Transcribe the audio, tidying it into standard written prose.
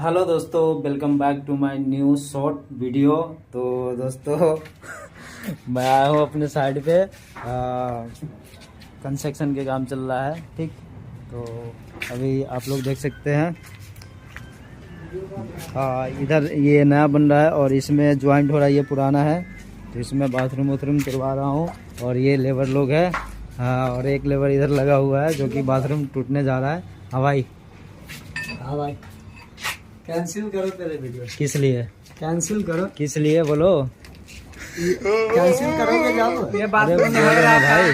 Hello दोस्तों, welcome back to my new short video. तो दोस्तों मैं आया हूँ अपने साइड पे, कंस्ट्रक्शन के काम चल रहा है। ठीक, तो अभी आप लोग देख सकते हैं इधर ये नया बन रहा है और इसमें ज्वाइंट हो रहा है, ये पुराना है। तो इसमें बाथरूम वाथरूम करवा रहा हूँ और ये लेबर लोग है। और एक लेबर इधर लगा हुआ है जो कि बाथरूम टूटने जा रहा है। हाँ भाई, हाँ भाई, कैंसिल करो तेरे वीडियो। किस लिए कैंसिल करो, किस लिए बोलो? कैंसिल करोगे जाओ। ये बात अरे बोलो ना भाई।